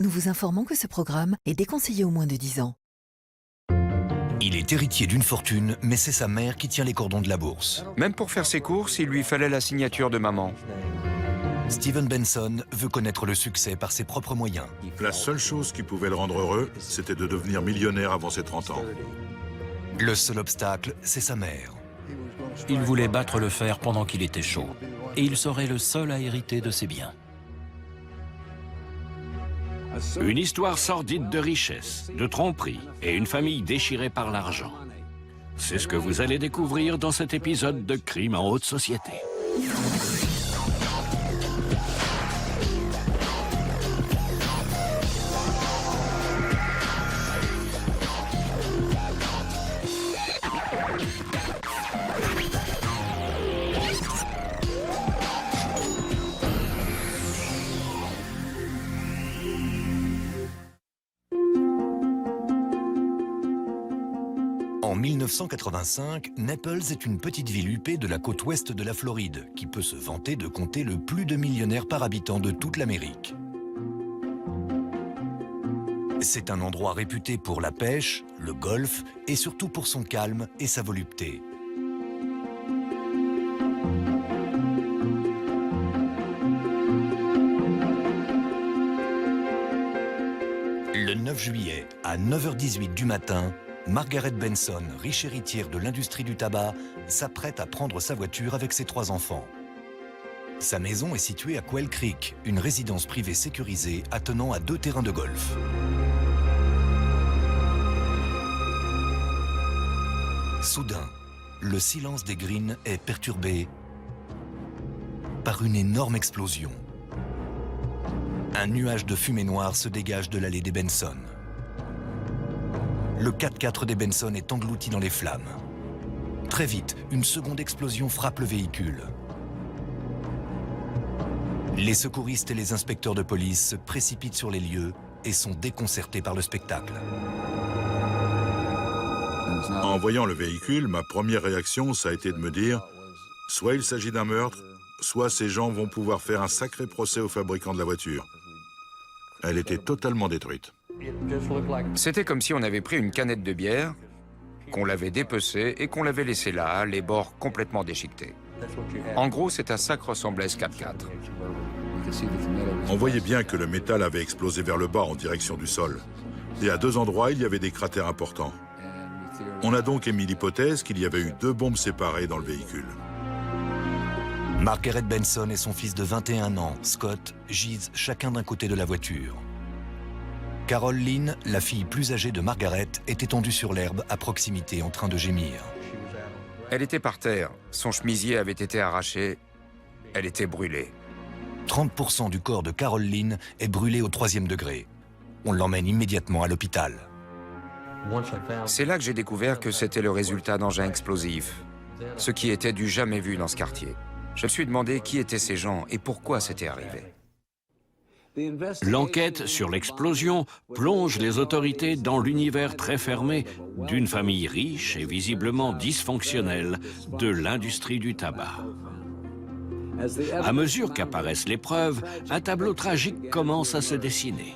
nous vous informons que ce programme est déconseillé aux moins de 10 ans. Il est héritier d'une fortune, mais c'est sa mère qui tient les cordons de la bourse. Même pour faire ses courses, il lui fallait la signature de maman. Steven Benson veut connaître le succès par ses propres moyens. La seule chose qui pouvait le rendre heureux, c'était de devenir millionnaire avant ses 30 ans. Le seul obstacle, c'est sa mère. Il voulait battre le fer pendant qu'il était chaud, et il serait le seul à hériter de ses biens. Une histoire sordide de richesse, de tromperie et une famille déchirée par l'argent. C'est ce que vous allez découvrir dans cet épisode de Crime en haute société. En 1985, Naples est une petite ville huppée de la côte ouest de la Floride, qui peut se vanter de compter le plus de millionnaires par habitant de toute l'Amérique. C'est un endroit réputé pour la pêche, le golf et surtout pour son calme et sa volupté. Le 9 juillet, à 9h18 du matin, Margaret Benson, riche héritière de l'industrie du tabac, s'apprête à prendre sa voiture avec ses 3 enfants. Sa maison est située à Quail Creek, une résidence privée sécurisée attenant à 2 terrains de golf. Soudain, le silence des greens est perturbé par une énorme explosion. Un nuage de fumée noire se dégage de l'allée des Benson. Le 4x4 des Benson est englouti dans les flammes. Très vite, une seconde explosion frappe le véhicule. Les secouristes et les inspecteurs de police se précipitent sur les lieux et sont déconcertés par le spectacle. En voyant le véhicule, ma première réaction, ça a été de me dire, soit il s'agit d'un meurtre, soit ces gens vont pouvoir faire un sacré procès au fabricant de la voiture. Elle était totalement détruite. C'était comme si on avait pris une canette de bière, qu'on l'avait dépecée et qu'on l'avait laissée là, les bords complètement déchiquetés. En gros, c'est à ça que ressemblait ce 4x4. On voyait bien que le métal avait explosé vers le bas en direction du sol. Et à 2 endroits, il y avait des cratères importants. On a donc émis l'hypothèse qu'il y avait eu 2 bombes séparées dans le véhicule. Margaret Benson et son fils de 21 ans, Scott, gisent chacun d'un côté de la voiture. Carol Lynn, la fille plus âgée de Margaret, est étendue sur l'herbe à proximité en train de gémir. Elle était par terre, son chemisier avait été arraché, elle était brûlée. 30% du corps de Carol Lynn est brûlé au 3e degré. On l'emmène immédiatement à l'hôpital. C'est là que j'ai découvert que c'était le résultat d'engins explosifs, ce qui était du jamais vu dans ce quartier. Je me suis demandé qui étaient ces gens et pourquoi c'était arrivé. L'enquête sur l'explosion plonge les autorités dans l'univers très fermé d'une famille riche et visiblement dysfonctionnelle de l'industrie du tabac. À mesure qu'apparaissent les preuves, un tableau tragique commence à se dessiner.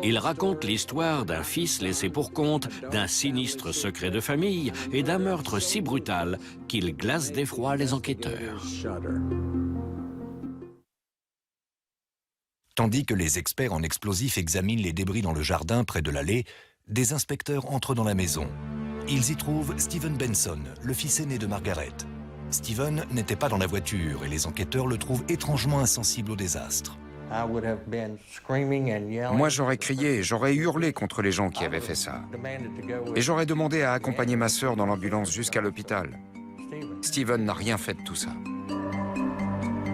Il raconte l'histoire d'un fils laissé pour compte, d'un sinistre secret de famille et d'un meurtre si brutal qu'il glace d'effroi les enquêteurs. Tandis que les experts en explosifs examinent les débris dans le jardin près de l'allée, des inspecteurs entrent dans la maison. Ils y trouvent Steven Benson, le fils aîné de Margaret. Steven n'était pas dans la voiture et les enquêteurs le trouvent étrangement insensible au désastre. Moi, j'aurais crié, j'aurais hurlé contre les gens qui avaient fait ça. Et j'aurais demandé à accompagner ma sœur dans l'ambulance jusqu'à l'hôpital. Steven n'a rien fait de tout ça.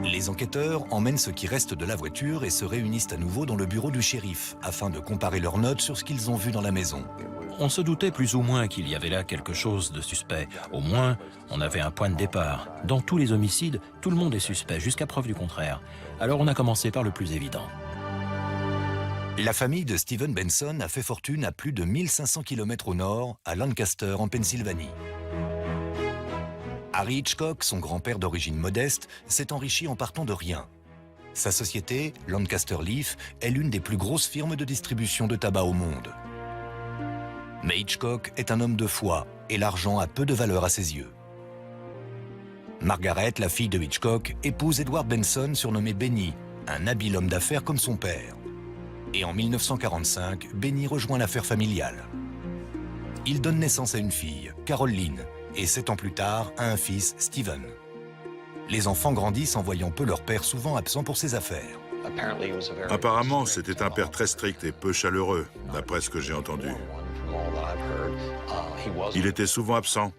Les enquêteurs emmènent ce qui reste de la voiture et se réunissent à nouveau dans le bureau du shérif afin de comparer leurs notes sur ce qu'ils ont vu dans la maison. On se doutait plus ou moins qu'il y avait là quelque chose de suspect. Au moins, on avait un point de départ. Dans tous les homicides, tout le monde est suspect, jusqu'à preuve du contraire. Alors on a commencé par le plus évident. La famille de Steven Benson a fait fortune à plus de 1500 km au nord, à Lancaster, en Pennsylvanie. Harry Hitchcock, son grand-père d'origine modeste, s'est enrichi en partant de rien. Sa société, Lancaster Leaf, est l'une des plus grosses firmes de distribution de tabac au monde. Mais Hitchcock est un homme de foi et l'argent a peu de valeur à ses yeux. Margaret, la fille de Hitchcock, épouse Edward Benson, surnommé Benny, un habile homme d'affaires comme son père. Et en 1945, Benny rejoint l'affaire familiale. Il donne naissance à une fille, Carol Lynn, et 7 ans plus tard, à un fils, Stephen. Les enfants grandissent en voyant peu leur père souvent absent pour ses affaires. Apparemment, c'était un père très strict et peu chaleureux, d'après ce que j'ai entendu. Il était souvent absent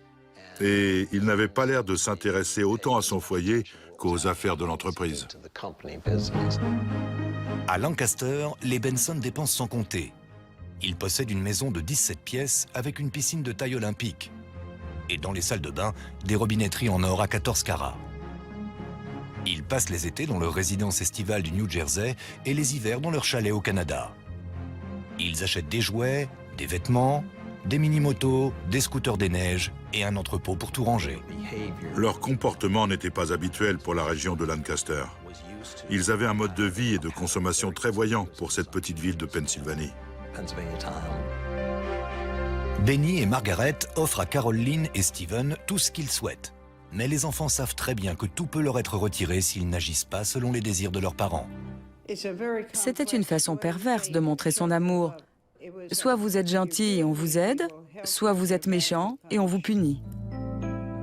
et il n'avait pas l'air de s'intéresser autant à son foyer qu'aux affaires de l'entreprise. À Lancaster, les Benson dépensent sans compter. Ils possèdent une maison de 17 pièces avec une piscine de taille olympique. Et dans les salles de bain, des robinetteries en or à 14 carats. Ils passent les étés dans leur résidence estivale du New Jersey et les hivers dans leur chalet au Canada. Ils achètent des jouets, des vêtements, des mini-motos, des scooters des neiges et un entrepôt pour tout ranger. Leur comportement n'était pas habituel pour la région de Lancaster. Ils avaient un mode de vie et de consommation très voyant pour cette petite ville de Pennsylvanie. Benny et Margaret offrent à Carol Lynn et Stephen tout ce qu'ils souhaitent. Mais les enfants savent très bien que tout peut leur être retiré s'ils n'agissent pas selon les désirs de leurs parents. C'était une façon perverse de montrer son amour. Soit vous êtes gentil et on vous aide, soit vous êtes méchant et on vous punit.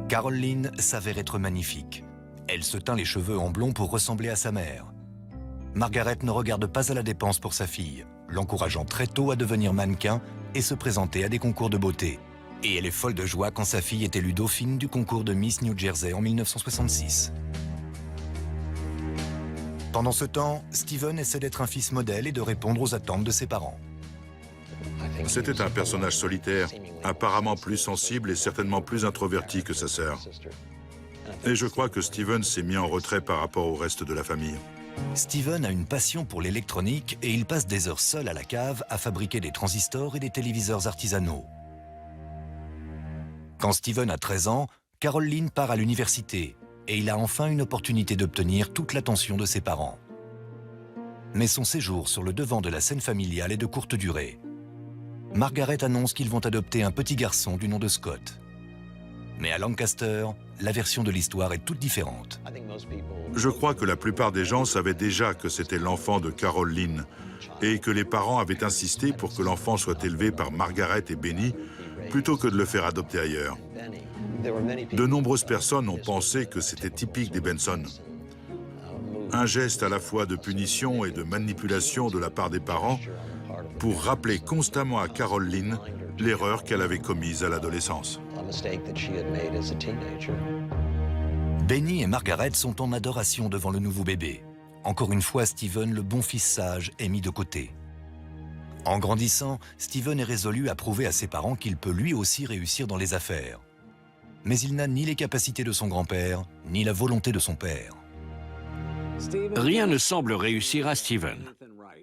Carol Lynn s'avère être magnifique. Elle se teint les cheveux en blond pour ressembler à sa mère. Margaret ne regarde pas à la dépense pour sa fille, l'encourageant très tôt à devenir mannequin et se présenter à des concours de beauté. Et elle est folle de joie quand sa fille est élue dauphine du concours de Miss New Jersey en 1966. Pendant ce temps, Stephen essaie d'être un fils modèle et de répondre aux attentes de ses parents. C'était un personnage solitaire, apparemment plus sensible et certainement plus introverti que sa sœur. Et je crois que Stephen s'est mis en retrait par rapport au reste de la famille. Stephen a une passion pour l'électronique et il passe des heures seul à la cave à fabriquer des transistors et des téléviseurs artisanaux. Quand Stephen a 13 ans, Carol Lynn part à l'université et il a enfin une opportunité d'obtenir toute l'attention de ses parents. Mais son séjour sur le devant de la scène familiale est de courte durée. Margaret annonce qu'ils vont adopter un petit garçon du nom de Scott. Mais à Lancaster, la version de l'histoire est toute différente. Je crois que la plupart des gens savaient déjà que c'était l'enfant de Carol Lynn et que les parents avaient insisté pour que l'enfant soit élevé par Margaret et Benny plutôt que de le faire adopter ailleurs. De nombreuses personnes ont pensé que c'était typique des Benson. Un geste à la fois de punition et de manipulation de la part des parents pour rappeler constamment à Carol Lynn l'erreur qu'elle avait commise à l'adolescence. Benny et Margaret sont en adoration devant le nouveau bébé. Encore une fois, Stephen, le bon fils sage, est mis de côté. En grandissant, Stephen est résolu à prouver à ses parents qu'il peut lui aussi réussir dans les affaires. Mais il n'a ni les capacités de son grand-père, ni la volonté de son père. Rien ne semble réussir à Stephen,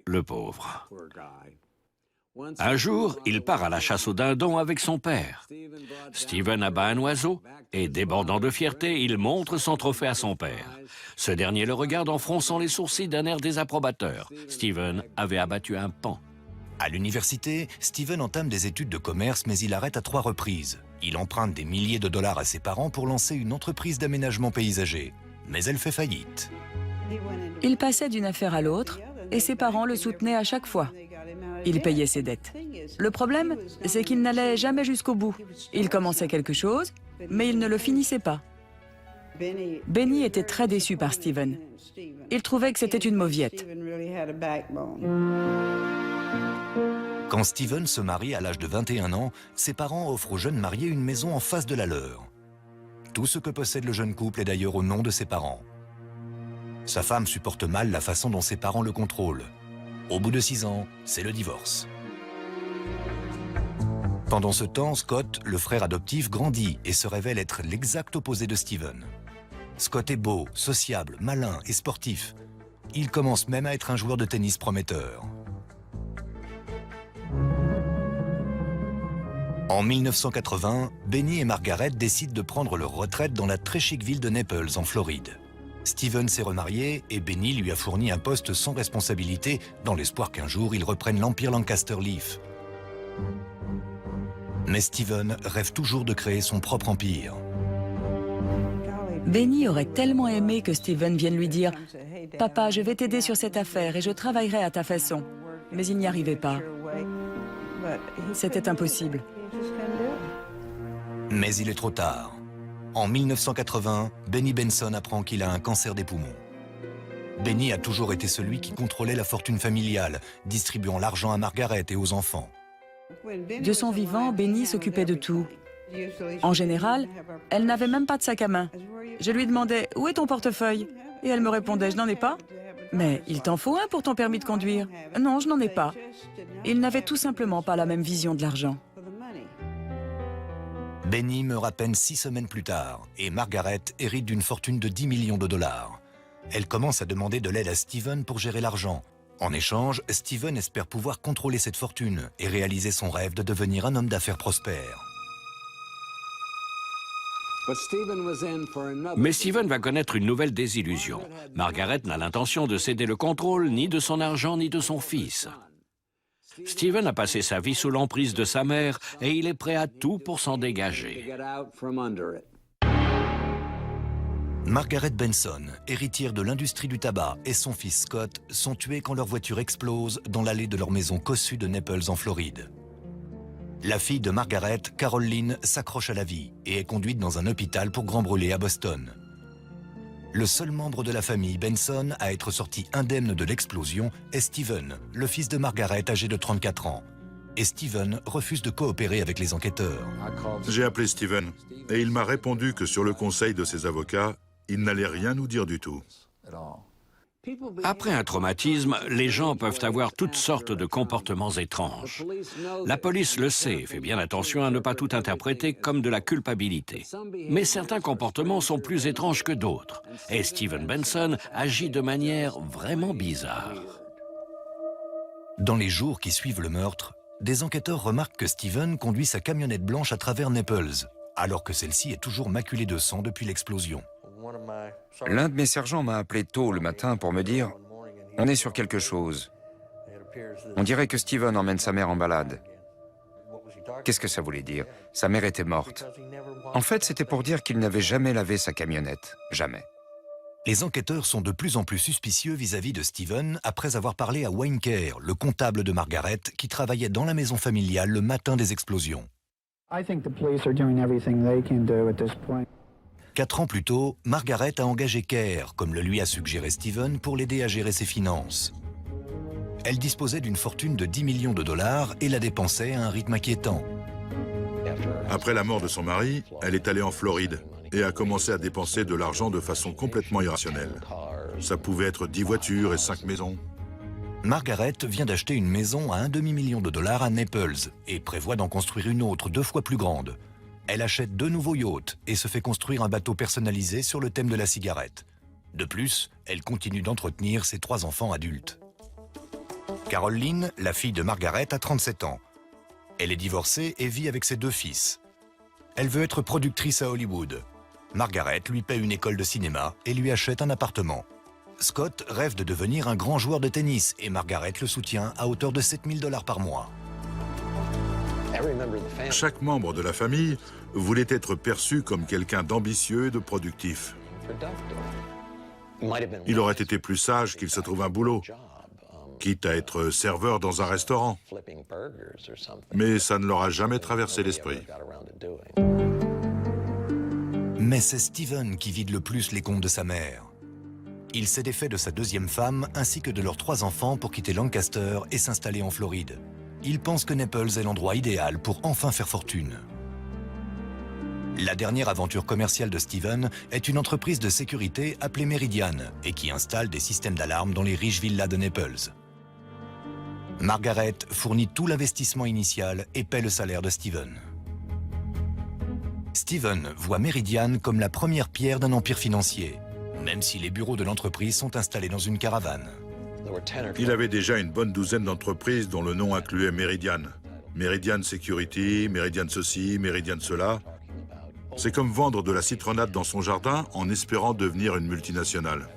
le pauvre. Un jour, il part à la chasse au dindon avec son père. Stephen abat un oiseau et, débordant de fierté, il montre son trophée à son père. Ce dernier le regarde en fronçant les sourcils d'un air désapprobateur. Stephen avait abattu un paon. À l'université, Stephen entame des études de commerce, mais il arrête à 3 reprises. Il emprunte des milliers de dollars à ses parents pour lancer une entreprise d'aménagement paysager. Mais elle fait faillite. Il passait d'une affaire à l'autre et ses parents le soutenaient à chaque fois. Il payait ses dettes. Le problème, c'est qu'il n'allait jamais jusqu'au bout. Il commençait quelque chose, mais il ne le finissait pas. Benny était très déçu par Stephen. Il trouvait que c'était une mauviette. Quand Stephen se marie à l'âge de 21 ans, ses parents offrent au jeune marié une maison en face de la leur. Tout ce que possède le jeune couple est d'ailleurs au nom de ses parents. Sa femme supporte mal la façon dont ses parents le contrôlent. Au bout de 6 ans, c'est le divorce. Pendant ce temps, Scott, le frère adoptif, grandit et se révèle être l'exact opposé de Stephen. Scott est beau, sociable, malin et sportif. Il commence même à être un joueur de tennis prometteur. En 1980, Benny et Margaret décident de prendre leur retraite dans la très chic ville de Naples, en Floride. Steven s'est remarié et Benny lui a fourni un poste sans responsabilité dans l'espoir qu'un jour il reprenne l'empire Lancaster Leaf. Mais Steven rêve toujours de créer son propre empire. Benny aurait tellement aimé que Steven vienne lui dire « Papa, je vais t'aider sur cette affaire et je travaillerai à ta façon. » Mais il n'y arrivait pas. C'était impossible. Mais il est trop tard. En 1980, Benny Benson apprend qu'il a un cancer des poumons. Benny a toujours été celui qui contrôlait la fortune familiale, distribuant l'argent à Margaret et aux enfants. De son vivant, Benny s'occupait de tout. En général, elle n'avait même pas de sac à main. Je lui demandais « Où est ton portefeuille ?» Et elle me répondait « Je n'en ai pas. » « Mais il t'en faut un pour ton permis de conduire. »« Non, je n'en ai pas. » Il n'avait tout simplement pas la même vision de l'argent. Benny meurt à peine 6 semaines plus tard et Margaret hérite d'une fortune de 10 millions de dollars. Elle commence à demander de l'aide à Steven pour gérer l'argent. En échange, Steven espère pouvoir contrôler cette fortune et réaliser son rêve de devenir un homme d'affaires prospère. Mais Steven va connaître une nouvelle désillusion. Margaret n'a l'intention de céder le contrôle ni de son argent ni de son fils. Steven a passé sa vie sous l'emprise de sa mère et il est prêt à tout pour s'en dégager. Margaret Benson, héritière de l'industrie du tabac, et son fils Scott sont tués quand leur voiture explose dans l'allée de leur maison cossue de Naples en Floride. La fille de Margaret, Carol Lynn, s'accroche à la vie et est conduite dans un hôpital pour grand brûlé à Boston. Le seul membre de la famille Benson à être sorti indemne de l'explosion est Steven, le fils de Margaret âgé de 34 ans. Et Steven refuse de coopérer avec les enquêteurs. J'ai appelé Steven et il m'a répondu que sur le conseil de ses avocats, il n'allait rien nous dire du tout. Après un traumatisme, les gens peuvent avoir toutes sortes de comportements étranges. La police le sait et fait bien attention à ne pas tout interpréter comme de la culpabilité. Mais certains comportements sont plus étranges que d'autres. Et Steven Benson agit de manière vraiment bizarre. Dans les jours qui suivent le meurtre, des enquêteurs remarquent que Steven conduit sa camionnette blanche à travers Naples, alors que celle-ci est toujours maculée de sang depuis l'explosion. L'un de mes sergents m'a appelé tôt le matin pour me dire « On est sur quelque chose. On dirait que Steven emmène sa mère en balade. » Qu'est-ce que ça voulait dire? Sa mère était morte. En fait, c'était pour dire qu'il n'avait jamais lavé sa camionnette. Jamais. Les enquêteurs sont de plus en plus suspicieux vis-à-vis de Steven après avoir parlé à Wayne Kerr, le comptable de Margaret, qui travaillait dans la maison familiale le matin des explosions. 4 ans plus tôt, Margaret a engagé Kerr, comme le lui a suggéré Steven, pour l'aider à gérer ses finances. Elle disposait d'une fortune de 10 millions de dollars et la dépensait à un rythme inquiétant. Après la mort de son mari, elle est allée en Floride et a commencé à dépenser de l'argent de façon complètement irrationnelle. Ça pouvait être 10 voitures et 5 maisons. Margaret vient d'acheter une maison à un demi-million de dollars à Naples et prévoit d'en construire une autre 2 fois plus grande. Elle achète 2 nouveaux yachts et se fait construire un bateau personnalisé sur le thème de la cigarette. De plus, elle continue d'entretenir ses 3 enfants adultes. Carol Lynn, la fille de Margaret, a 37 ans. Elle est divorcée et vit avec ses 2 fils. Elle veut être productrice à Hollywood. Margaret lui paie une école de cinéma et lui achète un appartement. Scott rêve de devenir un grand joueur de tennis et Margaret le soutient à hauteur de 7 000 $ par mois. Chaque membre de la famille voulait être perçu comme quelqu'un d'ambitieux et de productif. Il aurait été plus sage qu'il se trouve un boulot, quitte à être serveur dans un restaurant. Mais ça ne leur a jamais traversé l'esprit. Mais c'est Steven qui vide le plus les comptes de sa mère. Il s'est défait de sa 2e femme ainsi que de leurs 3 enfants pour quitter Lancaster et s'installer en Floride. Il pense que Naples est l'endroit idéal pour enfin faire fortune. La dernière aventure commerciale de Steven est une entreprise de sécurité appelée Meridian et qui installe des systèmes d'alarme dans les riches villas de Naples. Margaret fournit tout l'investissement initial et paie le salaire de Steven. Steven voit Meridian comme la première pierre d'un empire financier, même si les bureaux de l'entreprise sont installés dans une caravane. Il avait déjà une bonne douzaine d'entreprises dont le nom incluait Meridian. Meridian Security, Meridian ceci, Meridian cela. C'est comme vendre de la citronnade dans son jardin en espérant devenir une multinationale.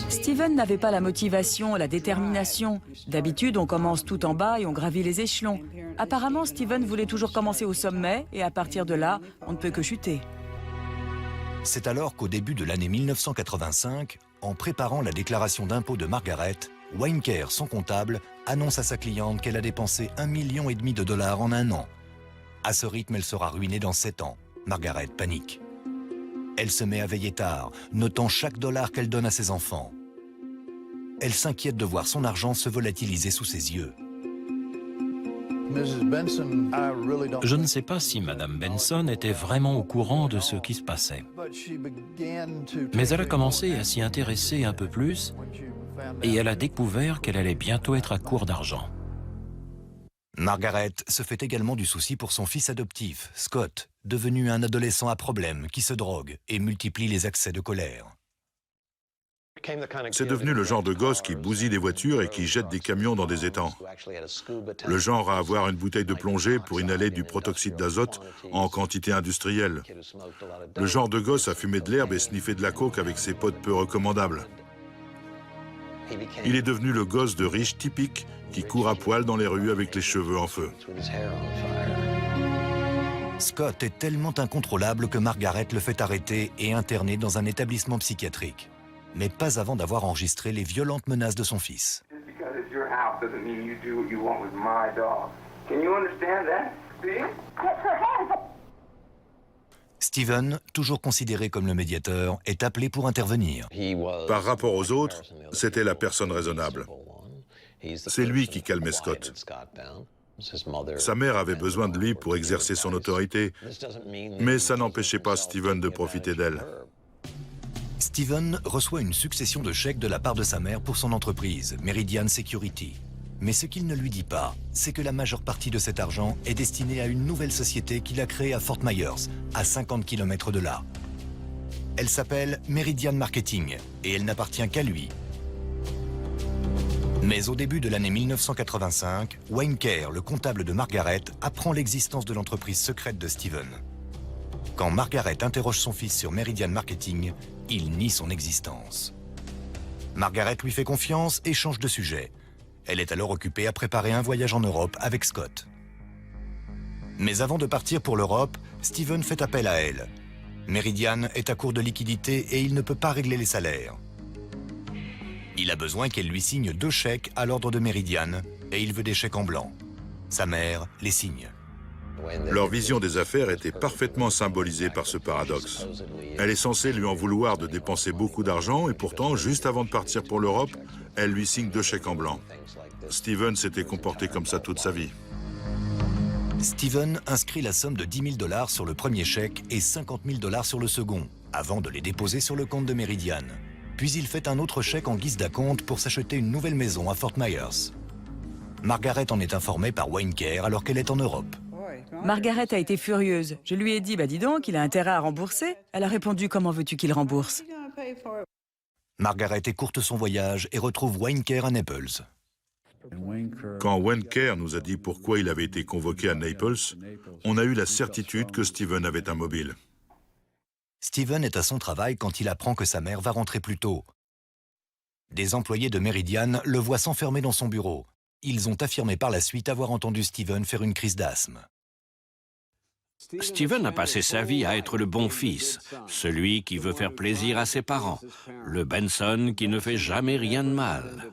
Steven n'avait pas la motivation, la détermination. D'habitude, on commence tout en bas et on gravit les échelons. Apparemment, Steven voulait toujours commencer au sommet et à partir de là, on ne peut que chuter. C'est alors qu'au début de l'année 1985, en préparant la déclaration d'impôt de Margaret, Wynker, son comptable, annonce à sa cliente qu'elle a dépensé 1,5 million de dollars en un an. À ce rythme, elle sera ruinée dans 7 ans. Margaret panique. Elle se met à veiller tard, notant chaque dollar qu'elle donne à ses enfants. Elle s'inquiète de voir son argent se volatiliser sous ses yeux. Je ne sais pas si Madame Benson était vraiment au courant de ce qui se passait. Mais elle a commencé à s'y intéresser un peu plus et elle a découvert qu'elle allait bientôt être à court d'argent. Margaret se fait également du souci pour son fils adoptif, Scott, devenu un adolescent à problème qui se drogue et multiplie les accès de colère. C'est devenu le genre de gosse qui bousille des voitures et qui jette des camions dans des étangs. Le genre à avoir une bouteille de plongée pour inhaler du protoxyde d'azote en quantité industrielle. Le genre de gosse à fumer de l'herbe et sniffer de la coke avec ses potes peu recommandables. Il est devenu le gosse de riche typique qui court à poil dans les rues avec les cheveux en feu. Scott est tellement incontrôlable que Margaret le fait arrêter et interner dans un établissement psychiatrique. Mais pas avant d'avoir enregistré les violentes menaces de son fils. Steven, toujours considéré comme le médiateur, est appelé pour intervenir. Par rapport aux autres, c'était la personne raisonnable. C'est lui qui calmait Scott. Sa mère avait besoin de lui pour exercer son autorité, mais ça n'empêchait pas Steven de profiter d'elle. Steven reçoit une succession de chèques de la part de sa mère pour son entreprise, Meridian Security. Mais ce qu'il ne lui dit pas, c'est que la majeure partie de cet argent est destinée à une nouvelle société qu'il a créée à Fort Myers, à 50 km de là. Elle s'appelle Meridian Marketing et elle n'appartient qu'à lui. Mais au début de l'année 1985, Wynker, le comptable de Margaret, apprend l'existence de l'entreprise secrète de Steven. Quand Margaret interroge son fils sur Meridian Marketing, il nie son existence. Margaret lui fait confiance et change de sujet. Elle est alors occupée à préparer un voyage en Europe avec Scott. Mais avant de partir pour l'Europe, Steven fait appel à elle. Meridian est à court de liquidités et il ne peut pas régler les salaires. Il a besoin qu'elle lui signe 2 chèques à l'ordre de Meridian et il veut des chèques en blanc. Sa mère les signe. Leur vision des affaires était parfaitement symbolisée par ce paradoxe. Elle est censée lui en vouloir de dépenser beaucoup d'argent et pourtant, juste avant de partir pour l'Europe, elle lui signe 2 chèques en blanc. Steven s'était comporté comme ça toute sa vie. Steven inscrit la somme de 10 000 $ sur le premier chèque et 50 000 $ sur le second, avant de les déposer sur le compte de Meridian. Puis il fait un autre chèque en guise d'acompte pour s'acheter une nouvelle maison à Fort Myers. Margaret en est informée par Wynker alors qu'elle est en Europe. Margaret a été furieuse. Je lui ai dit, dis donc, il a intérêt à rembourser. Elle a répondu, comment veux-tu qu'il rembourse? Margaret écourte son voyage et retrouve Wynker à Naples. Quand Wynker nous a dit pourquoi il avait été convoqué à Naples, on a eu la certitude que Steven avait un mobile. Steven est à son travail quand il apprend que sa mère va rentrer plus tôt. Des employés de Meridian le voient s'enfermer dans son bureau. Ils ont affirmé par la suite avoir entendu Steven faire une crise d'asthme. Steven a passé sa vie à être le bon fils, celui qui veut faire plaisir à ses parents, le Benson qui ne fait jamais rien de mal.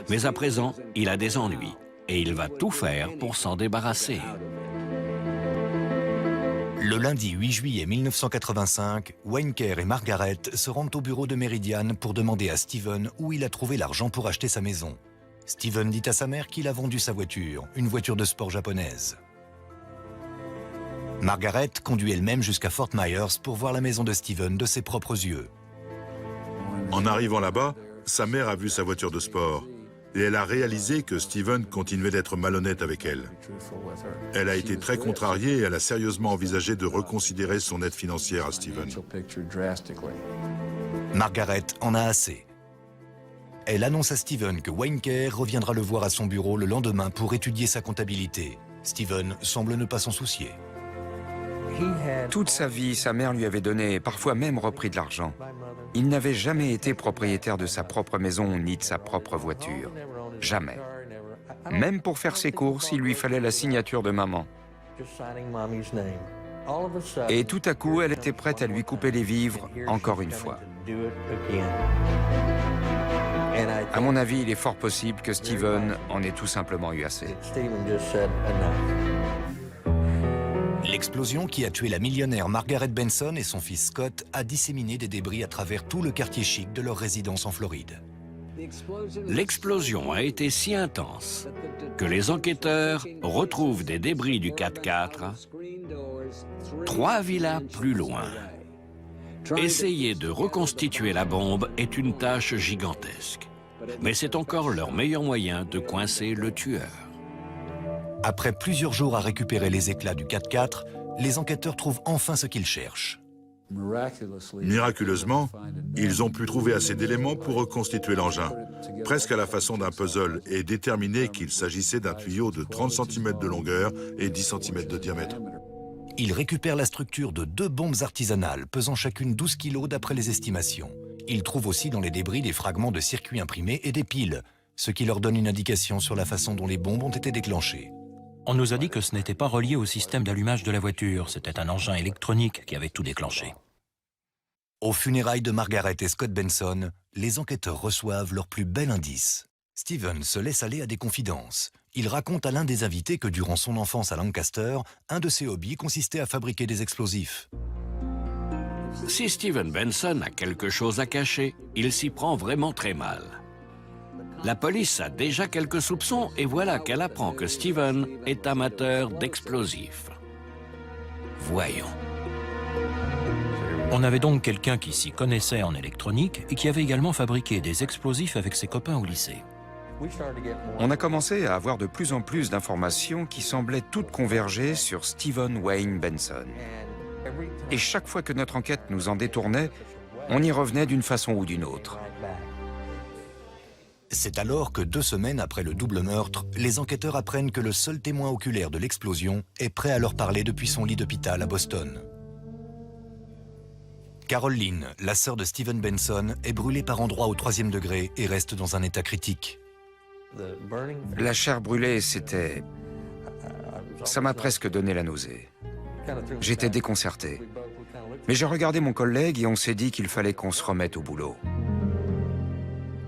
Mais à présent, il a des ennuis et il va tout faire pour s'en débarrasser. Le lundi 8 juillet 1985, Wynker et Margaret se rendent au bureau de Meridian pour demander à Steven où il a trouvé l'argent pour acheter sa maison. Steven dit à sa mère qu'il a vendu sa voiture, une voiture de sport japonaise. Margaret conduit elle-même jusqu'à Fort Myers pour voir la maison de Steven de ses propres yeux. En arrivant là-bas, sa mère a vu sa voiture de sport et elle a réalisé que Steven continuait d'être malhonnête avec elle. Elle a été très contrariée et elle a sérieusement envisagé de reconsidérer son aide financière à Steven. Margaret en a assez. Elle annonce à Steven que Wynker reviendra le voir à son bureau le lendemain pour étudier sa comptabilité. Steven semble ne pas s'en soucier. Toute sa vie, sa mère lui avait donné et parfois même repris de l'argent. Il n'avait jamais été propriétaire de sa propre maison ni de sa propre voiture. Jamais. Même pour faire ses courses, il lui fallait la signature de maman. Et tout à coup, elle était prête à lui couper les vivres, encore une fois. À mon avis, il est fort possible que Steven en ait tout simplement eu assez. L'explosion qui a tué la millionnaire Margaret Benson et son fils Scott a disséminé des débris à travers tout le quartier chic de leur résidence en Floride. L'explosion a été si intense que les enquêteurs retrouvent des débris du 4x4 3 villas plus loin. Essayer de reconstituer la bombe est une tâche gigantesque. Mais c'est encore leur meilleur moyen de coincer le tueur. Après plusieurs jours à récupérer les éclats du 4x4, les enquêteurs trouvent enfin ce qu'ils cherchent. Miraculeusement, ils ont pu trouver assez d'éléments pour reconstituer l'engin, presque à la façon d'un puzzle, et déterminer qu'il s'agissait d'un tuyau de 30 cm de longueur et 10 cm de diamètre. Ils récupèrent la structure de 2 bombes artisanales, pesant chacune 12 kg d'après les estimations. Ils trouvent aussi dans les débris des fragments de circuits imprimés et des piles, ce qui leur donne une indication sur la façon dont les bombes ont été déclenchées. On nous a dit que ce n'était pas relié au système d'allumage de la voiture, c'était un engin électronique qui avait tout déclenché. Aux funérailles de Margaret et Scott Benson, les enquêteurs reçoivent leur plus bel indice. Steven se laisse aller à des confidences. Il raconte à l'un des invités que durant son enfance à Lancaster, un de ses hobbies consistait à fabriquer des explosifs. Si Steven Benson a quelque chose à cacher, il s'y prend vraiment très mal. La police a déjà quelques soupçons et voilà qu'elle apprend que Steven est amateur d'explosifs. Voyons. On avait donc quelqu'un qui s'y connaissait en électronique et qui avait également fabriqué des explosifs avec ses copains au lycée. On a commencé à avoir de plus en plus d'informations qui semblaient toutes converger sur Steven Wayne Benson. Et chaque fois que notre enquête nous en détournait, on y revenait d'une façon ou d'une autre. C'est alors que 2 semaines après le double meurtre, les enquêteurs apprennent que le seul témoin oculaire de l'explosion est prêt à leur parler depuis son lit d'hôpital à Boston. Carol Lynn, la sœur de Steven Benson, est brûlée par endroits au 3e degré et reste dans un état critique. La chair brûlée, c'était... Ça m'a presque donné la nausée. J'étais déconcerté. Mais j'ai regardé mon collègue et on s'est dit qu'il fallait qu'on se remette au boulot.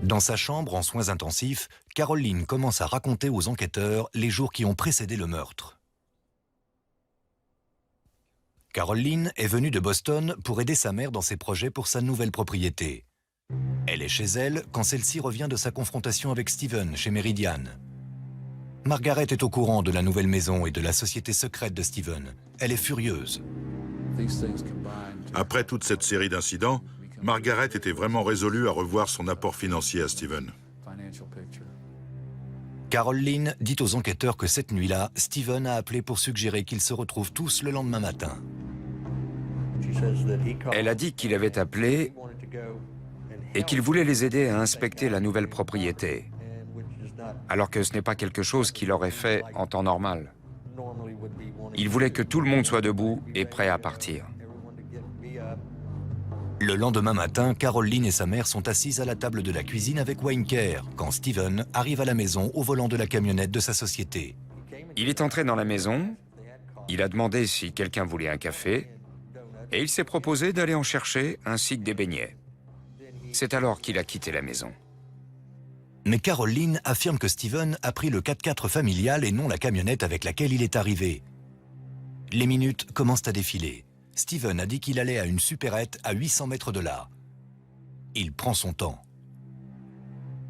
Dans sa chambre en soins intensifs, Carol Lynn commence à raconter aux enquêteurs les jours qui ont précédé le meurtre. Carol Lynn est venue de Boston pour aider sa mère dans ses projets pour sa nouvelle propriété. Elle est chez elle quand celle-ci revient de sa confrontation avec Steven chez Meridian. Margaret est au courant de la nouvelle maison et de la société secrète de Steven. Elle est furieuse. Après toute cette série d'incidents, Margaret était vraiment résolue à revoir son apport financier à Steven. Carol Lynn dit aux enquêteurs que cette nuit-là, Steven a appelé pour suggérer qu'ils se retrouvent tous le lendemain matin. Elle a dit qu'il avait appelé et qu'il voulait les aider à inspecter la nouvelle propriété, alors que ce n'est pas quelque chose qu'il aurait fait en temps normal. Il voulait que tout le monde soit debout et prêt à partir. Le lendemain matin, Carol Lynn et sa mère sont assises à la table de la cuisine avec Wayne Kerr quand Steven arrive à la maison au volant de la camionnette de sa société. Il est entré dans la maison, il a demandé si quelqu'un voulait un café, et il s'est proposé d'aller en chercher ainsi que des beignets. C'est alors qu'il a quitté la maison. Mais Carol Lynn affirme que Steven a pris le 4x4 familial et non la camionnette avec laquelle il est arrivé. Les minutes commencent à défiler. Steven a dit qu'il allait à une supérette à 800 mètres de là. Il prend son temps.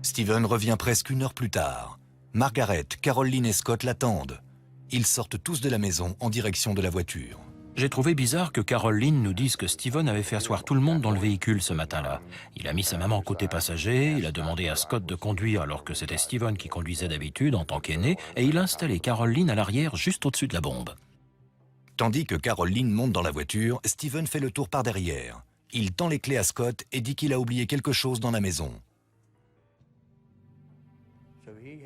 Steven revient presque 1 heure plus tard. Margaret, Carol Lynn et Scott l'attendent. Ils sortent tous de la maison en direction de la voiture. J'ai trouvé bizarre que Carol Lynn nous dise que Steven avait fait asseoir tout le monde dans le véhicule ce matin-là. Il a mis sa maman côté passager, il a demandé à Scott de conduire alors que c'était Steven qui conduisait d'habitude en tant qu'aîné, et il a installé Carol Lynn à l'arrière juste au-dessus de la bombe. Tandis que Carol Lynn monte dans la voiture, Steven fait le tour par derrière. Il tend les clés à Scott et dit qu'il a oublié quelque chose dans la maison.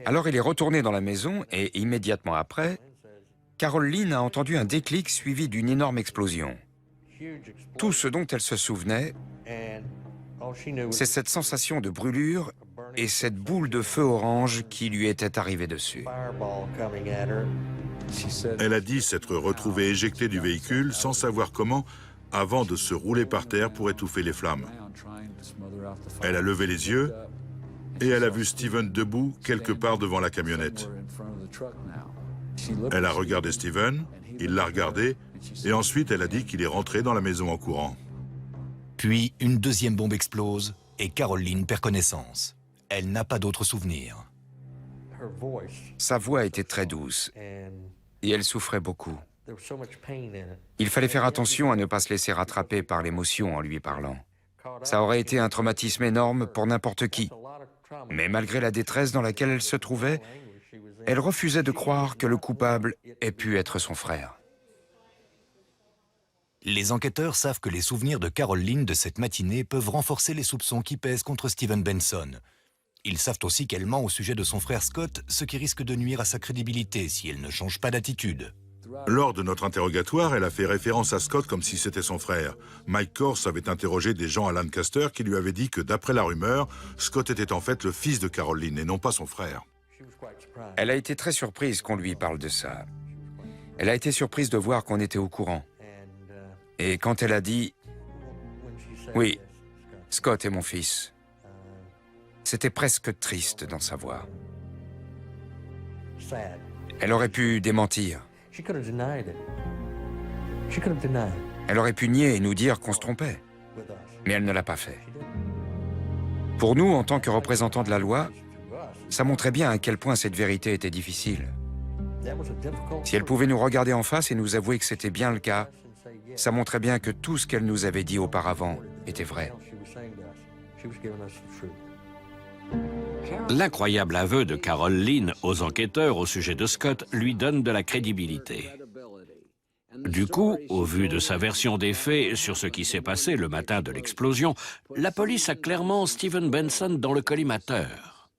Alors il est retourné dans la maison et immédiatement après, Carol Lynn a entendu un déclic suivi d'une énorme explosion. Tout ce dont elle se souvenait, c'est cette sensation de brûlure et cette boule de feu orange qui lui était arrivée dessus. Elle a dit s'être retrouvée éjectée du véhicule sans savoir comment, avant de se rouler par terre pour étouffer les flammes. Elle a levé les yeux et elle a vu Steven debout quelque part devant la camionnette. Elle a regardé Steven, il l'a regardé, et ensuite elle a dit qu'il est rentré dans la maison en courant. Puis une deuxième bombe explose et Carol Lynn perd connaissance. Elle n'a pas d'autres souvenirs. Sa voix était très douce et elle souffrait beaucoup. Il fallait faire attention à ne pas se laisser rattraper par l'émotion en lui parlant. Ça aurait été un traumatisme énorme pour n'importe qui. Mais malgré la détresse dans laquelle elle se trouvait, elle refusait de croire que le coupable ait pu être son frère. Les enquêteurs savent que les souvenirs de Carol Lynn de cette matinée peuvent renforcer les soupçons qui pèsent contre Steven Benson. Ils savent aussi qu'elle ment au sujet de son frère Scott, ce qui risque de nuire à sa crédibilité si elle ne change pas d'attitude. Lors de notre interrogatoire, elle a fait référence à Scott comme si c'était son frère. Mike Corse avait interrogé des gens à Lancaster qui lui avaient dit que d'après la rumeur, Scott était en fait le fils de Carol Lynn et non pas son frère. Elle a été très surprise qu'on lui parle de ça. Elle a été surprise de voir qu'on était au courant. Et quand elle a dit « Oui, Scott est mon fils », c'était presque triste dans sa voix. Elle aurait pu démentir. Elle aurait pu nier et nous dire qu'on se trompait. Mais elle ne l'a pas fait. Pour nous, en tant que représentants de la loi, ça montrait bien à quel point cette vérité était difficile. Si elle pouvait nous regarder en face et nous avouer que c'était bien le cas, ça montrait bien que tout ce qu'elle nous avait dit auparavant était vrai. L'incroyable aveu de Carol Lynn aux enquêteurs au sujet de Scott lui donne de la crédibilité. Du coup, au vu de sa version des faits sur ce qui s'est passé le matin de l'explosion, la police a clairement Steven Benson dans le collimateur.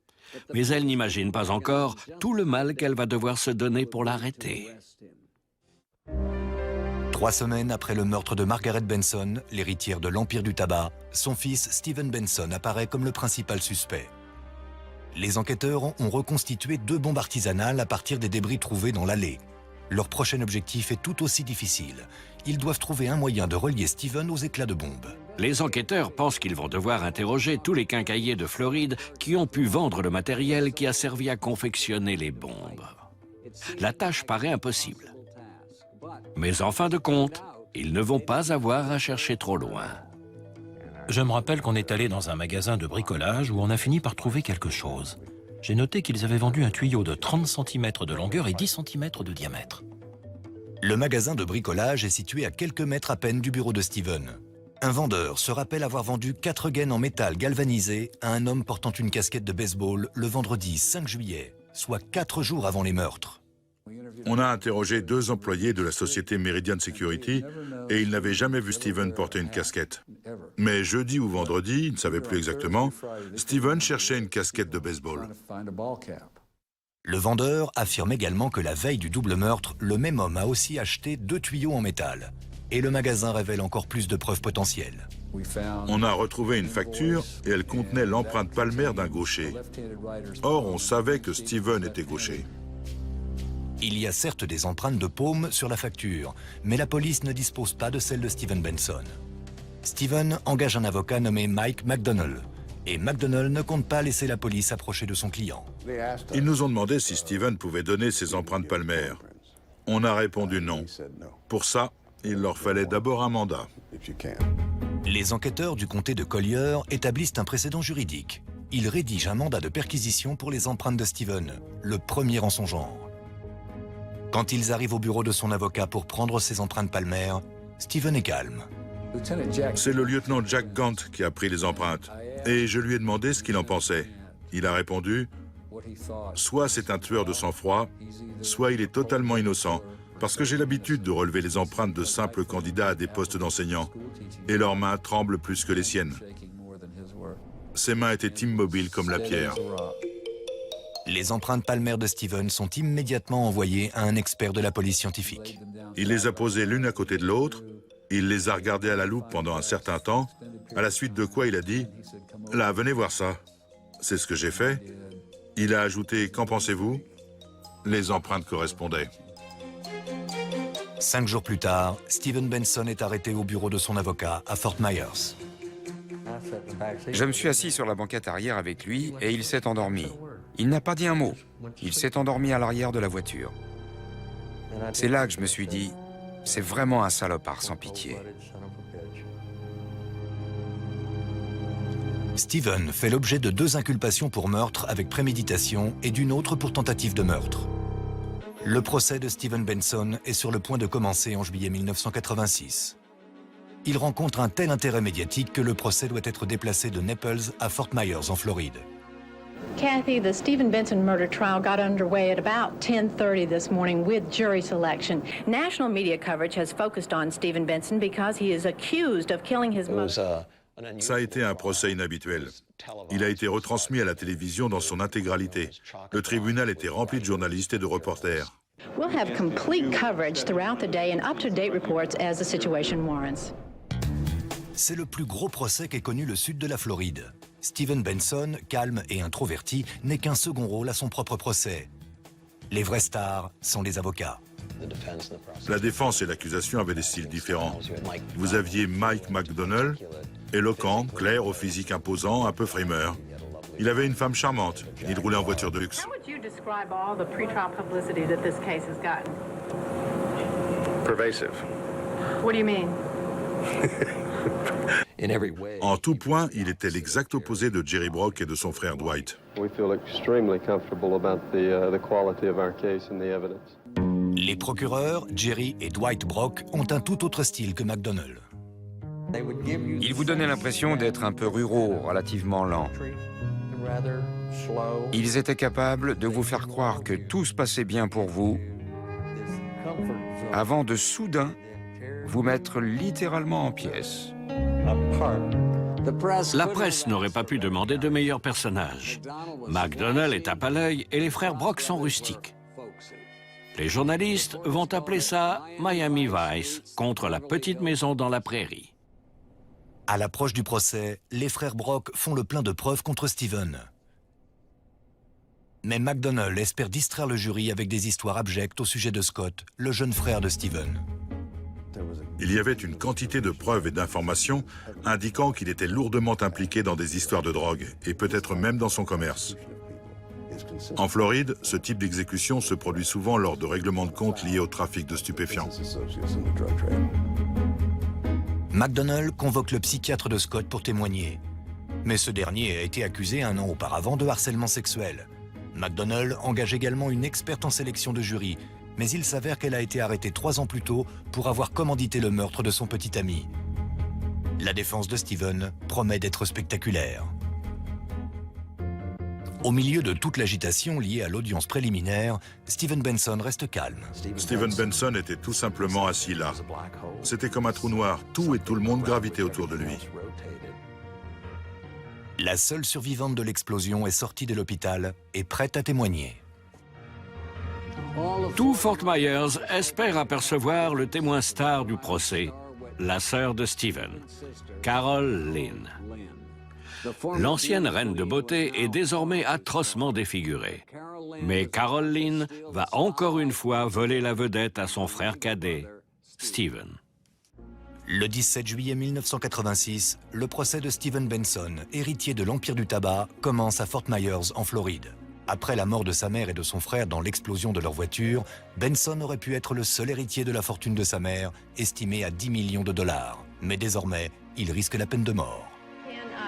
Mais elle n'imagine pas encore tout le mal qu'elle va devoir se donner pour l'arrêter. 3 semaines après le meurtre de Margaret Benson, l'héritière de l'Empire du tabac, son fils Steven Benson apparaît comme le principal suspect. Les enquêteurs ont reconstitué 2 bombes artisanales à partir des débris trouvés dans l'allée. Leur prochain objectif est tout aussi difficile. Ils doivent trouver un moyen de relier Steven aux éclats de bombes. Les enquêteurs pensent qu'ils vont devoir interroger tous les quincailliers de Floride qui ont pu vendre le matériel qui a servi à confectionner les bombes. La tâche paraît impossible. Mais en fin de compte, ils ne vont pas avoir à chercher trop loin. Je me rappelle qu'on est allé dans un magasin de bricolage où on a fini par trouver quelque chose. J'ai noté qu'ils avaient vendu un tuyau de 30 cm de longueur et 10 cm de diamètre. Le magasin de bricolage est situé à quelques mètres à peine du bureau de Steven. Un vendeur se rappelle avoir vendu 4 gaines en métal galvanisé à un homme portant une casquette de baseball le vendredi 5 juillet, soit 4 jours avant les meurtres. On a interrogé 2 employés de la société Meridian Security et ils n'avaient jamais vu Steven porter une casquette. Mais jeudi ou vendredi, ils ne savaient plus exactement, Steven cherchait une casquette de baseball. Le vendeur affirme également que la veille du double meurtre, le même homme a aussi acheté 2 tuyaux en métal. Et le magasin révèle encore plus de preuves potentielles. On a retrouvé une facture et elle contenait l'empreinte palmaire d'un gaucher. Or, on savait que Steven était gaucher. Il y a certes des empreintes de paume sur la facture, mais la police ne dispose pas de celle de Steven Benson. Steven engage un avocat nommé Mike McDonnell, et McDonnell ne compte pas laisser la police approcher de son client. Ils nous ont demandé si Steven pouvait donner ses empreintes palmaires. On a répondu non. Pour ça, il leur fallait d'abord un mandat. Les enquêteurs du comté de Collier établissent un précédent juridique. Ils rédigent un mandat de perquisition pour les empreintes de Steven, le premier en son genre. Quand ils arrivent au bureau de son avocat pour prendre ses empreintes palmaires, Steven est calme. C'est le lieutenant Jack Gant qui a pris les empreintes. Et je lui ai demandé ce qu'il en pensait. Il a répondu, soit c'est un tueur de sang-froid, soit il est totalement innocent, parce que j'ai l'habitude de relever les empreintes de simples candidats à des postes d'enseignants, et leurs mains tremblent plus que les siennes. Ses mains étaient immobiles comme la pierre. Les empreintes palmaires de Steven sont immédiatement envoyées à un expert de la police scientifique. Il les a posées l'une à côté de l'autre, il les a regardées à la loupe pendant un certain temps, à la suite de quoi il a dit « Là, venez voir ça ». C'est ce que j'ai fait. Il a ajouté « Qu'en pensez-vous » Les empreintes correspondaient. 5 jours plus tard, Steven Benson est arrêté au bureau de son avocat à Fort Myers. Je me suis assis sur la banquette arrière avec lui et il s'est endormi. Il n'a pas dit un mot. Il s'est endormi à l'arrière de la voiture. C'est là que je me suis dit, c'est vraiment un salopard sans pitié. Steven fait l'objet de 2 inculpations pour meurtre avec préméditation et d'une autre pour tentative de meurtre. Le procès de Steven Benson est sur le point de commencer en juillet 1986. Il rencontre un tel intérêt médiatique que le procès doit être déplacé de Naples à Fort Myers en Floride. Kathy, the Steven Benson murder trial got underway at about 10:30 this morning with jury selection. National media coverage has focused on Steven Benson because he is accused of killing his mother. Ça a été un procès inhabituel. Il a été retransmis à la télévision dans son intégralité. Le tribunal était rempli de journalistes et de reporters. We'll have complete coverage throughout the day and up-to-date reports as the situation warrants. C'est le plus gros procès qu'ait connu le sud de la Floride. Steven Benson, calme et introverti, n'est qu'un second rôle à son propre procès. Les vrais stars sont les avocats. La défense et l'accusation avaient des styles différents. Vous aviez Mike McDonnell, éloquent, clair, au physique imposant, un peu frimeur. Il avait une femme charmante. Il roulait en voiture de luxe. How would you describe all the pre-trial publicity that this case has gotten? Pervasive. What do you mean? In every way. En tout point, il était l'exact opposé de Jerry Brock et de son frère Dwight. We feel extremely comfortable about the quality of our case and the evidence. Les procureurs, Jerry et Dwight Brock, ont un tout autre style que McDonnell. Ils vous donnaient l'impression d'être un peu ruraux, relativement lents. Ils étaient capables de vous faire croire que tout se passait bien pour vous, avant de soudain vous mettre littéralement en pièces. La presse n'aurait pas pu demander de meilleurs personnages. McDonnell est tape à l'œil et les frères Brock sont rustiques. Les journalistes vont appeler ça Miami Vice contre la petite maison dans la prairie. À l'approche du procès, les frères Brock font le plein de preuves contre Steven. Mais McDonnell espère distraire le jury avec des histoires abjectes au sujet de Scott, le jeune frère de Steven. Il y avait une quantité de preuves et d'informations indiquant qu'il était lourdement impliqué dans des histoires de drogue et peut-être même dans son commerce. En Floride, ce type d'exécution se produit souvent lors de règlements de compte liés au trafic de stupéfiants. McDonnell convoque le psychiatre de Scott pour témoigner. Mais ce dernier a été accusé 1 an auparavant de harcèlement sexuel. McDonnell engage également une experte en sélection de jury, mais il s'avère qu'elle a été arrêtée 3 ans plus tôt pour avoir commandité le meurtre de son petit ami. La défense de Steven promet d'être spectaculaire. Au milieu de toute l'agitation liée à l'audience préliminaire, Steven Benson reste calme. Steven Benson était tout simplement assis là. C'était comme un trou noir, tout et tout le monde gravitait autour de lui. La seule survivante de l'explosion est sortie de l'hôpital et prête à témoigner. Tout Fort Myers espère apercevoir le témoin star du procès, la sœur de Steven, Carol Lynn. L'ancienne reine de beauté est désormais atrocement défigurée. Mais Carol Lynn va encore une fois voler la vedette à son frère cadet, Steven. Le 17 juillet 1986, le procès de Steven Benson, héritier de l'Empire du tabac, commence à Fort Myers, en Floride. Après la mort de sa mère et de son frère dans l'explosion de leur voiture, Benson aurait pu être le seul héritier de la fortune de sa mère, estimée à 10 millions de dollars. Mais désormais, il risque la peine de mort.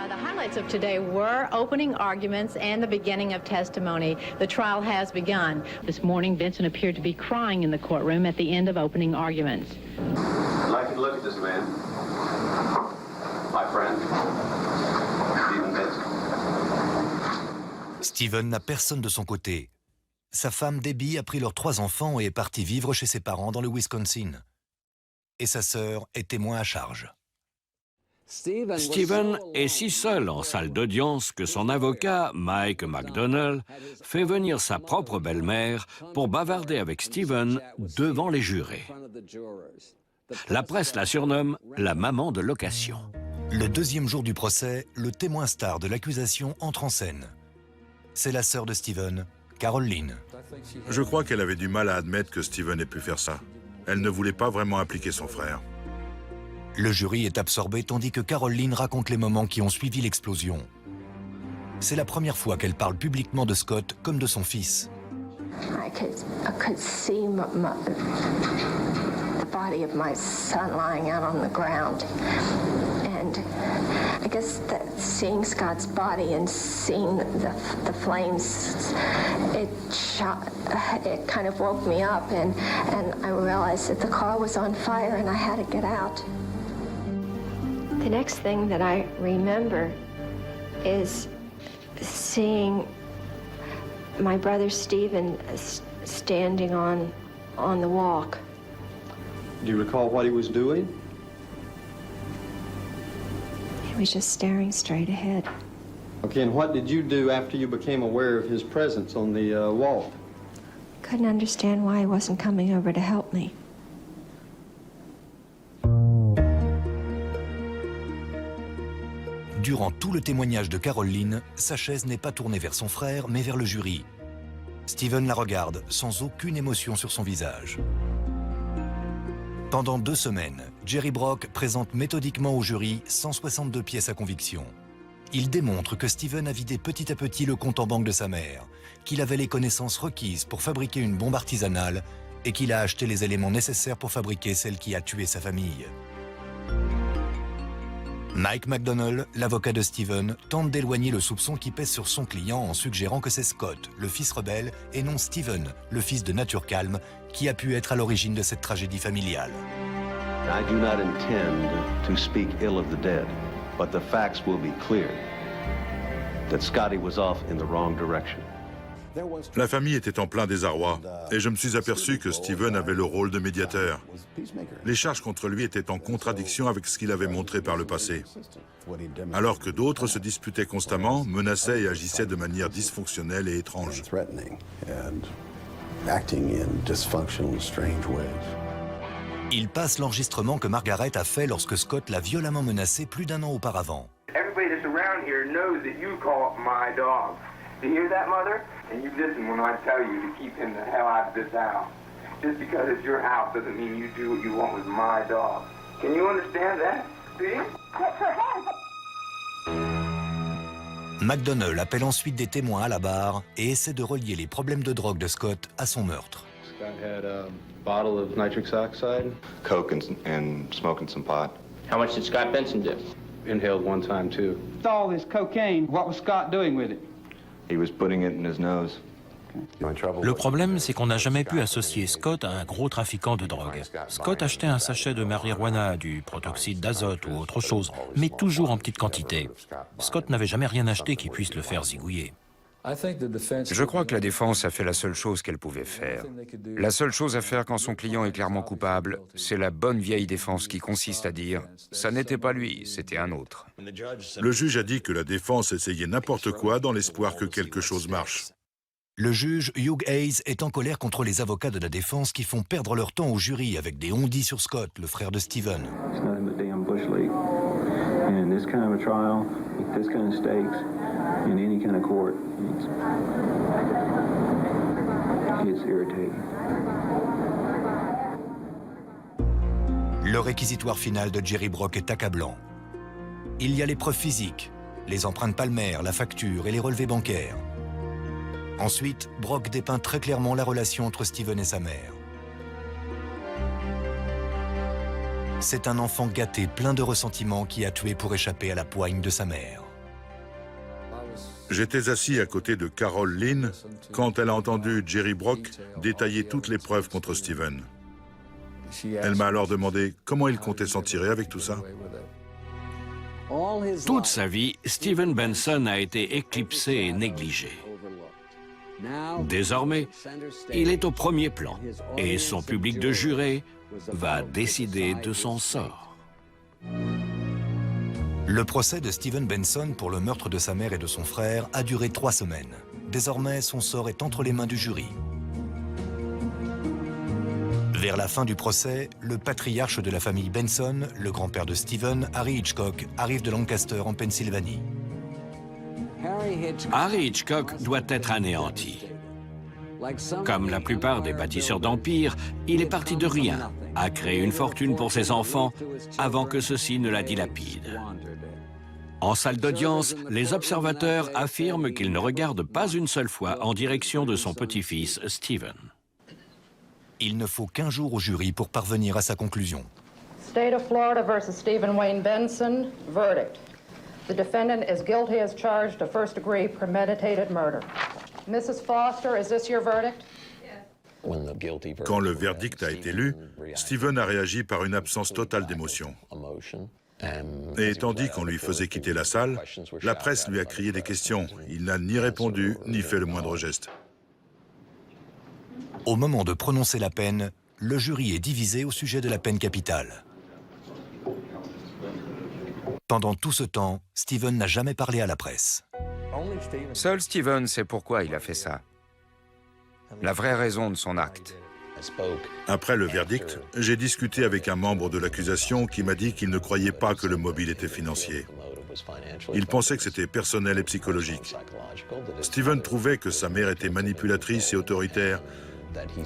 The highlights of today were opening arguments and the beginning of testimony. The trial has begun. This morning, Benson appeared to be crying in the courtroom at the end of opening arguments. I'd like you to look at this man. My friend, Steven Benson. Steven n'a personne de son côté. Sa femme Debbie a pris leurs 3 enfants et est partie vivre chez ses parents dans le Wisconsin. Et sa sœur est témoin à charge. Stephen est si seul en salle d'audience que son avocat, Mike McDonnell, fait venir sa propre belle-mère pour bavarder avec Stephen devant les jurés. La presse la surnomme la maman de location. Le deuxième jour du procès, le témoin star de l'accusation entre en scène. C'est la sœur de Stephen, Carol Lynn. Je crois qu'elle avait du mal à admettre que Stephen ait pu faire ça. Elle ne voulait pas vraiment impliquer son frère. Le jury est absorbé tandis que Carol Lynn raconte les moments qui ont suivi l'explosion. C'est la première fois qu'elle parle publiquement de Scott comme de son fils. I could see the body of my son lying out on the ground. And I guess that seeing Scott's body and seeing the flames, it kind of woke me up, and I realized that the car was on fire and I had to get out. The next thing that I remember is seeing my brother Stephen standing on the walk. Do you recall what he was doing? He was just staring straight ahead. Okay, and what did you do after you became aware of his presence on the walk? Couldn't understand why he wasn't coming over to help me. Durant tout le témoignage de Carol Lynn, sa chaise n'est pas tournée vers son frère, mais vers le jury. Stephen la regarde, sans aucune émotion sur son visage. Pendant 2 semaines, Jerry Brock présente méthodiquement au jury 162 pièces à conviction. Il démontre que Stephen a vidé petit à petit le compte en banque de sa mère, qu'il avait les connaissances requises pour fabriquer une bombe artisanale et qu'il a acheté les éléments nécessaires pour fabriquer celle qui a tué sa famille. Mike McDonnell, l'avocat de Stephen, tente d'éloigner le soupçon qui pèse sur son client en suggérant que c'est Scott, le fils rebelle, et non Stephen, le fils de nature calme, qui a pu être à l'origine de cette tragédie familiale. I do not intend to speak ill of the dead, but the facts will be clear that Scotty was off in the wrong direction. La famille était en plein désarroi et je me suis aperçu que Stephen avait le rôle de médiateur. Les charges contre lui étaient en contradiction avec ce qu'il avait montré par le passé. Alors que d'autres se disputaient constamment, menaçaient et agissaient de manière dysfonctionnelle et étrange. Il passe l'enregistrement que Margaret a fait lorsque Scott l'a violemment menacé plus d'1 an auparavant. Everybody that's around here knows that you call my dog. Do you hear that, Mother? And you listen when I tell you to keep him the hell out of this house. Just because it's your house doesn't mean you do what you want with my dog. Can you understand that? Do you? McDonnell appelle ensuite des témoins à la barre et essaie de relier les problèmes de drogue de Scott à son meurtre. Scott had a bottle of nitrous oxide, coke and smoking some pot. How much did Scott Benson do? inhaled one time too. With all this cocaine, what was Scott doing with it? He was putting it in his nose. Le problème, c'est qu'on n'a jamais pu associer Scott à un gros trafiquant de drogue. Scott achetait un sachet de marijuana, du protoxyde d'azote ou autre chose, mais toujours en petite quantité. Scott n'avait jamais rien acheté qui puisse le faire zigouiller. Je crois que la défense a fait la seule chose qu'elle pouvait faire. La seule chose à faire quand son client est clairement coupable, c'est la bonne vieille défense qui consiste à dire « ça n'était pas lui, c'était un autre ». Le juge a dit que la défense essayait n'importe quoi dans l'espoir que quelque chose marche. Le juge Hugh Hayes est en colère contre les avocats de la défense qui font perdre leur temps au jury avec des on-dit sur Scott, le frère de Stephen. Le réquisitoire final de Jerry Brock est accablant. Il y a les preuves physiques, les empreintes palmaires, la facture et les relevés bancaires. Ensuite, Brock dépeint très clairement la relation entre Stephen et sa mère. C'est un enfant gâté, plein de ressentiments, qui a tué pour échapper à la poigne de sa mère. J'étais assis à côté de Carol Lynn quand elle a entendu Jerry Brock détailler toutes les preuves contre Stephen. Elle m'a alors demandé comment il comptait s'en tirer avec tout ça. Toute sa vie, Stephen Benson a été éclipsé et négligé. Désormais, il est au premier plan et son public de jurés va décider de son sort. Le procès de Steven Benson pour le meurtre de sa mère et de son frère a duré 3 semaines. Désormais, son sort est entre les mains du jury. Vers la fin du procès, le patriarche de la famille Benson, le grand-père de Steven, Harry Hitchcock, arrive de Lancaster en Pennsylvanie. Harry Hitchcock doit être anéanti. Comme la plupart des bâtisseurs d'empire, il est parti de rien, a créé une fortune pour ses enfants avant que ceux-ci ne la dilapident. En salle d'audience, les observateurs affirment qu'il ne regarde pas une seule fois en direction de son petit-fils, Steven. Il ne faut qu'1 jour au jury pour parvenir à sa conclusion. State of Florida versus Stephen Wayne Benson, verdict. The defendant is guilty as charged of first-degree premeditated murder. Mrs. Foster, is this your verdict? Quand le verdict a été lu, Steven a réagi par une absence totale d'émotion. Et tandis qu'on lui faisait quitter la salle, la presse lui a crié des questions. Il n'a ni répondu, ni fait le moindre geste. Au moment de prononcer la peine, le jury est divisé au sujet de la peine capitale. Pendant tout ce temps, Steven n'a jamais parlé à la presse. Seul Steven sait pourquoi il a fait ça. La vraie raison de son acte. Après le verdict, j'ai discuté avec un membre de l'accusation qui m'a dit qu'il ne croyait pas que le mobile était financier. Il pensait que c'était personnel et psychologique. Steven trouvait que sa mère était manipulatrice et autoritaire,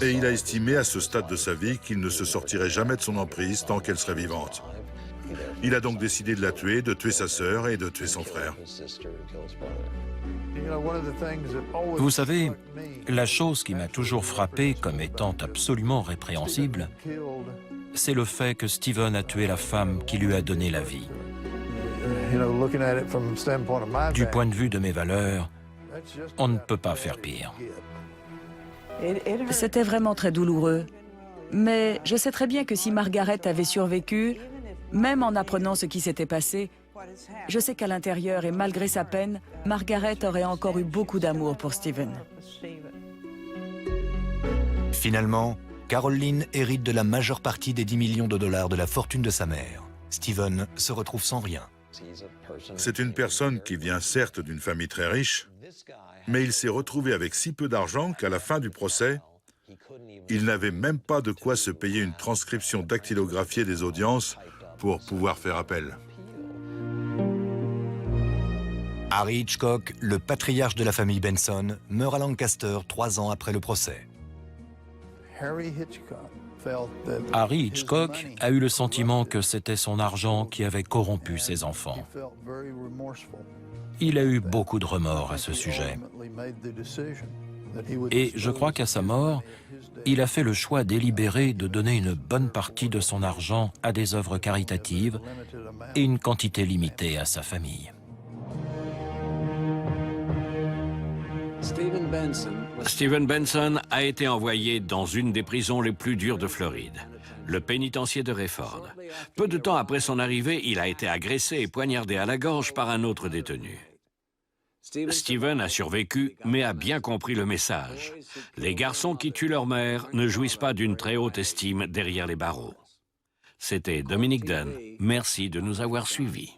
et il a estimé à ce stade de sa vie qu'il ne se sortirait jamais de son emprise tant qu'elle serait vivante. Il a donc décidé de la tuer, de tuer sa sœur et de tuer son frère. Vous savez, la chose qui m'a toujours frappé comme étant absolument répréhensible, c'est le fait que Steven a tué la femme qui lui a donné la vie. Du point de vue de mes valeurs, on ne peut pas faire pire. C'était vraiment très douloureux. Mais je sais très bien que si Margaret avait survécu, même en apprenant ce qui s'était passé, je sais qu'à l'intérieur et malgré sa peine, Margaret aurait encore eu beaucoup d'amour pour Steven. Finalement, Caroline hérite de la majeure partie des 10 millions de dollars de la fortune de sa mère. Steven se retrouve sans rien. C'est une personne qui vient certes d'une famille très riche, mais il s'est retrouvé avec si peu d'argent qu'à la fin du procès, il n'avait même pas de quoi se payer une transcription dactylographiée des audiences pour pouvoir faire appel. Harry Hitchcock, le patriarche de la famille Benson, meurt à Lancaster 3 ans après le procès. Harry Hitchcock a eu le sentiment que c'était son argent qui avait corrompu ses enfants. Il a eu beaucoup de remords à ce sujet. Et je crois qu'à sa mort, il a fait le choix délibéré de donner une bonne partie de son argent à des œuvres caritatives et une quantité limitée à sa famille. Steven Benson a été envoyé dans une des prisons les plus dures de Floride, le pénitencier de Rayford. Peu de temps après son arrivée, il a été agressé et poignardé à la gorge par un autre détenu. Steven a survécu, mais a bien compris le message. Les garçons qui tuent leur mère ne jouissent pas d'une très haute estime derrière les barreaux. C'était Dominique Dunn. Merci de nous avoir suivis.